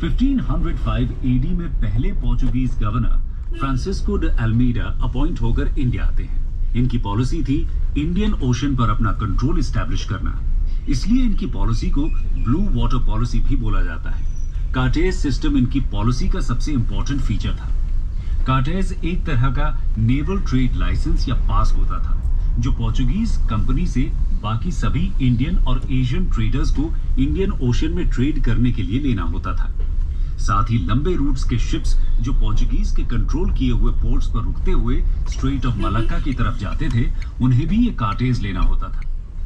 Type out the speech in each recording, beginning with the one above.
1505 AD में पहले Portuguese governor Francisco de Almeida appoint होकर इंडिया आते हैं। इनकी पॉलिसी थी इंडियन ओशन पर अपना कंट्रोल एस्टैब्लिश करना, इसलिए इनकी पॉलिसी को ब्लू वाटर पॉलिसी भी बोला जाता है। कार्टेज सिस्टम इनकी पॉलिसी का सबसे इंपॉर्टेंट फीचर था। कार्टेज एक तरह का नेवल ट्रेड लाइसेंस या पास होता था, जो पोर्चुगीज कंपनी से बाकी सभी इंडियन और एशियन ट्रेडर्स को इंडियन ओशन में ट्रेड करने के लिए लेना होता था। साथ ही लंबे रूट्स के शिप्स जो पोर्चुगीज के कंट्रोल किए हुए पोर्ट्स पर रुकते हुए स्ट्रेट ऑफ मलक्का की तरफ जाते थे, उन्हें भी ये कार्टेज लेना होता था।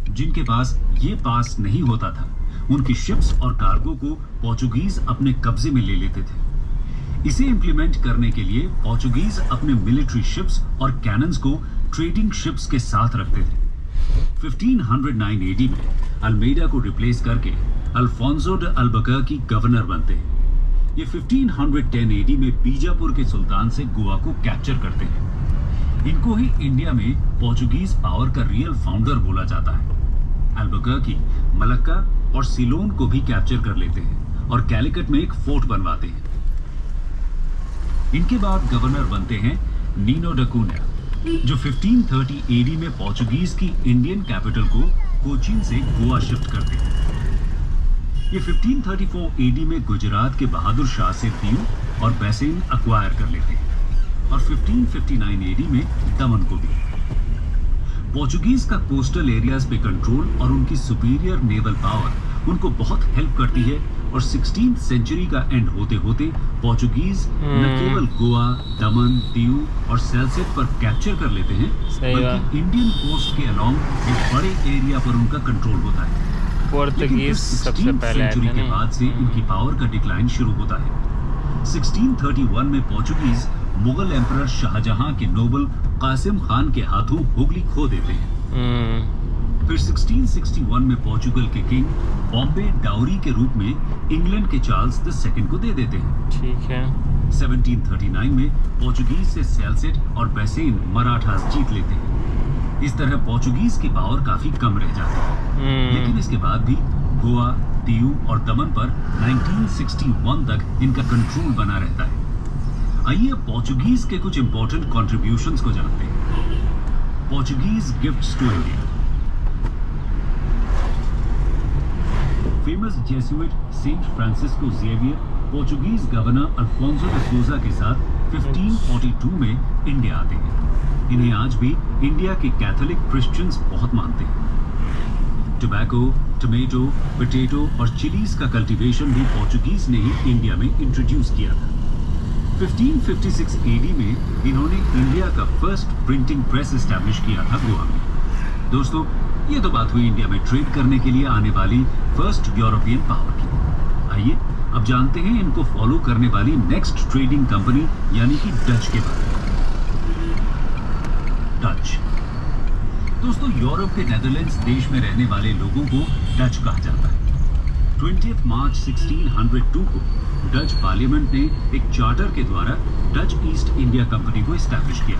जिनके पास ये पास नहीं होता था, उनकी शिप्स और कार्गो को पोर्चुगीज अपने कब्जे में ले लेते थे। इसे इंप्लीमेंट करने के लिए पोर्चुगीज अपने मिलिट्री शिप्स और कैनन्स को ट्रेडिंग शिप्स के साथ रखते थे। 1509 एडी में अल्मेडा को रिप्लेस करके अल्फोंसो de अल्बुकर्की गवर्नर बनते हैं। ये 1510 एडी में बीजापुर के सुल्तान से गोवा को कैप्चर करते हैं। इनको ही इंडिया में पोर्चुगीज पावर का रियल फाउंडर बोला जाता है। अल्बुकर्की मलक्का और सिलोन को भी कैप्चर कर लेते हैं और कैलिकट में एक फोर्ट बनवाते हैं। इनके बाद गवर्नर बनते हैं नीनो डा कून्या, जो 1530 एडी में पोर्चुगीज की इंडियन कैपिटल को कोचीन से गोवा शिफ्ट करते हैं। ये 1534 एडी में गुजरात के बहादुर शाह से दीव और बैसेन अक्वायर कर लेते हैं और 1559 एडी में दमन को भी। पोर्चुगीज का कोस्टल एरियाज पे कंट्रोल और उनकी सुपीरियर नेवल पावर उनको बहुत हेल्प करती है और 16th सेंचुरी का एंड होते होते पोर्चुगीज न केवल गोवा, दमन, दीव और सेल्सेट पर कैप्चर कर लेते हैं, बल्कि इंडियन कोस्ट के अलोंग एक बड़े एरिया पर उनका कंट्रोल होता है। पोर्तुगीज सबसे पहले सेंचुरी के बाद से इनकी पावर का डिक्लाइन शुरू होता है। 1631 में पोर्चुगीज मुगल एम्परर शाहजहां के नोबल कासिम खान के हाथों हुगली खो देते हैं। फिर 1661 में पोर्चुगल के किंग बॉम्बे डाउरी के रूप में इंग्लैंड के चार्ल्स II को दे देते हैं। ठीक है। 1739 में पोर्चुगीज से सेल्सेट और बैसेन मराठास जीत लेते हैं। इस तरह पोर्चुगीज की पावर काफी कम रह जाती है, लेकिन इसके बाद भी गोवा, दीव और दमन पर 1961 तक इनका कंट्रोल बना रहता है। आइए अब पोर्चुगीज के कुछ इंपॉर्टेंट कॉन्ट्रीब्यूशंस को जानते हैं। Portuguese gifts to India. Famous Jesuit saint Francisco Xavier Portuguese governor Alfonso de Sousa के साथ 1542 में इंडिया आते हैं। इन्हें आज भी इंडिया के कैथोलिक क्रिश्चियंस बहुत मानते हैं। टोबैको, टमेटो, पोटैटो और चिलीज का कल्टीवेशन भी पोर्चुगीज ने ही इंडिया में इंट्रोड्यूस किया था। 1556 एडी में इन्होंने इंडिया का फर्स्ट प्रिंटिंग प्रेस एस्टैब्लिश किया था गोवा में। दोस्तों, ये तो बात हुई इंडिया में ट्रेड करने के लिए आने वाली फर्स्ट यूरोपियन पावर की। आइए अब जानते हैं इनको फॉलो करने वाली नेक्स्ट ट्रेडिंग कंपनी यानी कि डच के बारे में। डच। दोस्तों, यूरोप के नेदरलैंड्स देश में रहने वाले लोगों को डच कहा जाता है। 20 मार्च 1602 को डच पार्लियामेंट ने एक चार्टर के द्वारा डच ईस्ट इंडिया कंपनी को एस्टैब्लिश किया।